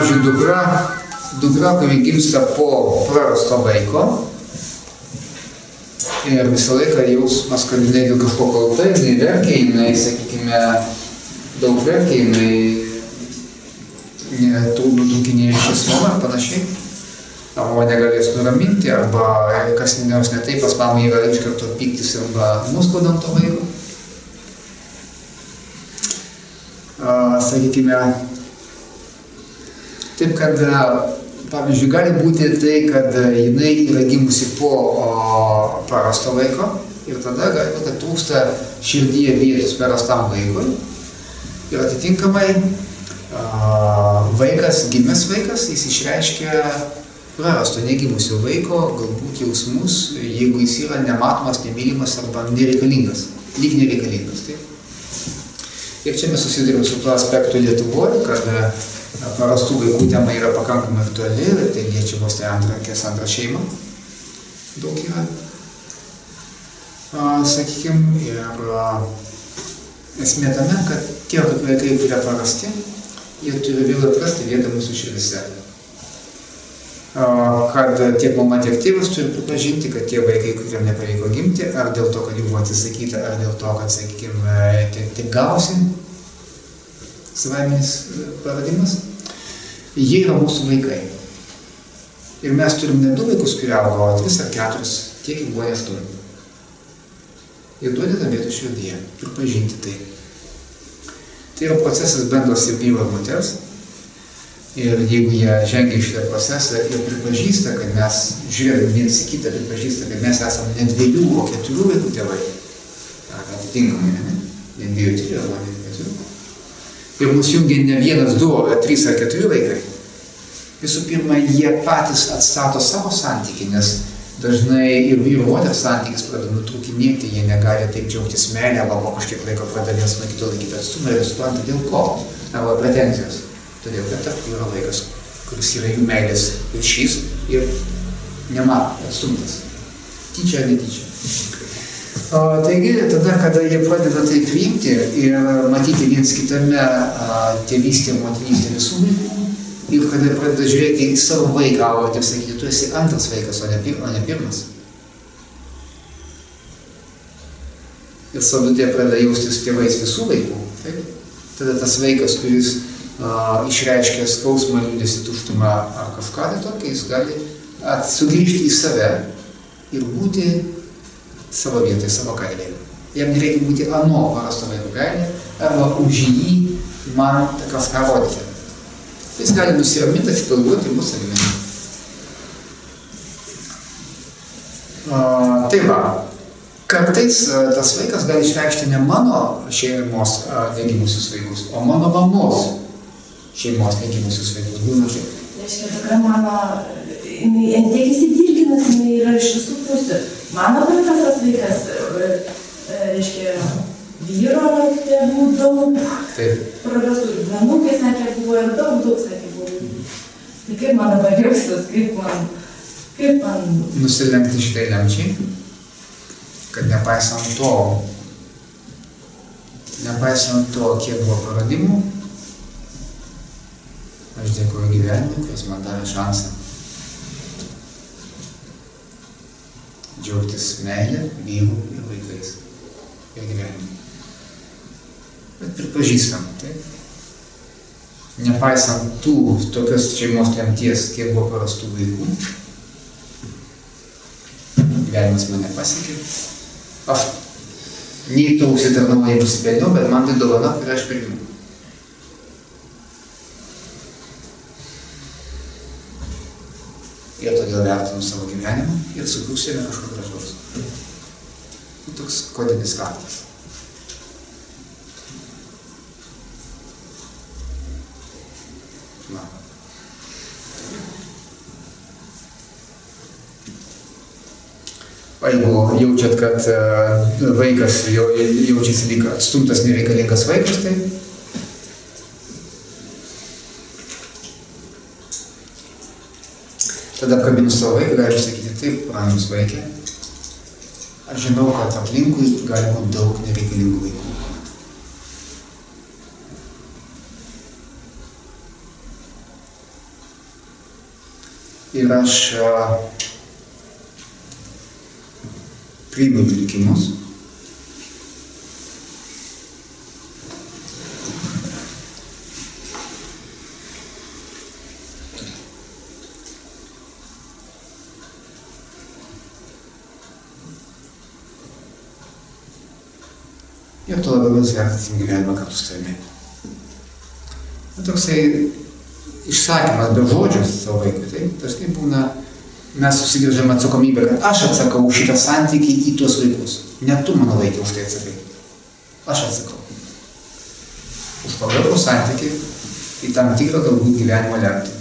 pavyzdžiui, dukra, kuri gimsta po prarasto vaiko ir visą laiką jausmas, kad jinai dėl kažko kalta, jinai verkia, jinai, sakykime, daug verkia, jinai nutrūkinėja ryšys su mama ar panašiai, arba negalės nuraminti, arba kas nors ne taip, pas mamą yra iš karto pyktis arba nuskauda ant to vaiko. Sakykime, taip kad, pavyzdžiui, gali būti tai, kad jinai yra gimusi po prarasto vaiko ir tada gali būti, kad trūksta širdyje vietos prarastam vaikui ir atitinkamai vaikas, gimęs vaikas, jis išreiškia prarasto negimusio vaiko galbūt jausmus, jeigu jis yra nematomas, nemylimas arba nereikalingas, lyg nereikalingas. Taip? Ir čia mes susidurime su tuo aspektu Lietuvoje, kad prarastų vaikų tema yra pakankamai aktuali, tai liečia vos tai antrą šeimą. Daug yra. Sakykime, ir esmė tame, kad tie vaikai, kurie prarasti, jie turi vėl atrasti vietą mūsų širdise. Kad tiek mama, tiek tėvas turi pripažinti, kad tie vaikai, kuriem nepavyko gimti, ar dėl to, kad jų buvo atsisakyta, ar dėl to, kad, sakykime, tik gausi savaiminis paradimas, jie yra mūsų vaikai. Ir mes turim ne 2 vaikus, kurie augo, 3 ar 4, tiek jų buvo jas turim. Ir duoti tą vietą širdyje, pripažinti tai. Tai yra procesas bendras ir vyro ir moters. Ir jeigu jie žengia į šitą procesą ir pripažįsta, kad mes, žiūrėdami vienas į kitą, pripažįsta, kad mes esame ne 2, o 4 vaikų tėvai. Atitinkamai, ne 2, 3, o ne 4. Ir mus jungia ne 1, 2, 3 ar 4 vaikai. Visų pirma, jie patys atstato savo santykį, nes dažnai ir vyro moters santykis pradeda nutrūkinėti, jie negali taip džiaugtis meilę, arba po kažkiek laiko pradeda vienas nuo kito laikyti atstumą ir supranta dėl ko, arba pretenzijos. Todėl, kad tarp jų yra vaikas, kuris yra jų meilės ryšys ir nemato, atstumtas. Tyčia ar netyčia. Taigi, tada, kada jie pradeda tai priimti ir matyti viens kitame tėvystę ir motinystę visų vaikų, ir kada pradeda žiūrėti į savo vaiką, o taip sakyti, tu esi antras vaikas, o ne pirmas. Ir savitė pradeda jaustis tėvais visų vaikų. Taip? Tada tas vaikas, kuris išreiškia skausmą, liūdesį, tuštumą ar kažką tokį, jis gali sugrįžti į save ir būti savo vietoje, savo kailėje. Jam nereikia būti ano prarasto vaiko kailėje, arba už jį man kažką rodyti. Jis gali nusiraminti, atsipalaiduoti ir bus savimi. Tai va, kartais tas vaikas gali išreikšti ne mano šeimos negimusius vaikus, o mano mamos šeimos negimusius vaikus. Būna taip. Reiškia, tokia mano, jinai tiek įsidirginas, jinai yra iš visų pusių. Mano prarastas vaikas, reiškia, vyro tėvų daug, prarastų ir vienukai, sakė, buvo ir daug, sakė, buvo. Tai kaip man dabar jaustas, kaip man... Nusilenkti šitai lemčiai, kad nepaisant to, kiek buvo praradimų, aš dėkoju gyvenimui, kuris man davė šansą džiaugtis meilę, vyru ir vaikais ir gyvenimu. Bet pripažįstam, taip? Nepaisant tokios šeimos lemties, kiek buvo prarastų vaikų, gyvenimas mane pasiekė. Aš nei to užsitarnavau, nei nusipelniau, bet man tai dovana, kurią aš priimu. Ir todėl vertinu savo gyvenimą ir sukursiu jame kažko gražaus. Toks kodinis raktas. Na. O jeigu jaučiat, kad vaikas jaučiasi lyg atstumtas nereikalingas vaikas, tai tada apkabinu savo vaiką, galiu sakyti, taip, brangus vaikė, aš žinau, kad aplinkui gali būti daug nereikalingų vaikų. ir aš priimu jų likimus. Ir tuo labiau mes vertinsim gyvenimą kartu su savimi. Toksai išsakymas be žodžių savo vaikui, taip? Dažnai būna, mes susigrįžame atsakomybę, kad aš atsakau už šitą santykį į tuos vaikus. Ne tu, mano vaikai, už tai atsakai. Aš atsakau. Už pagarbų santykį į tam tikrą galbūt gyvenimo lemtį.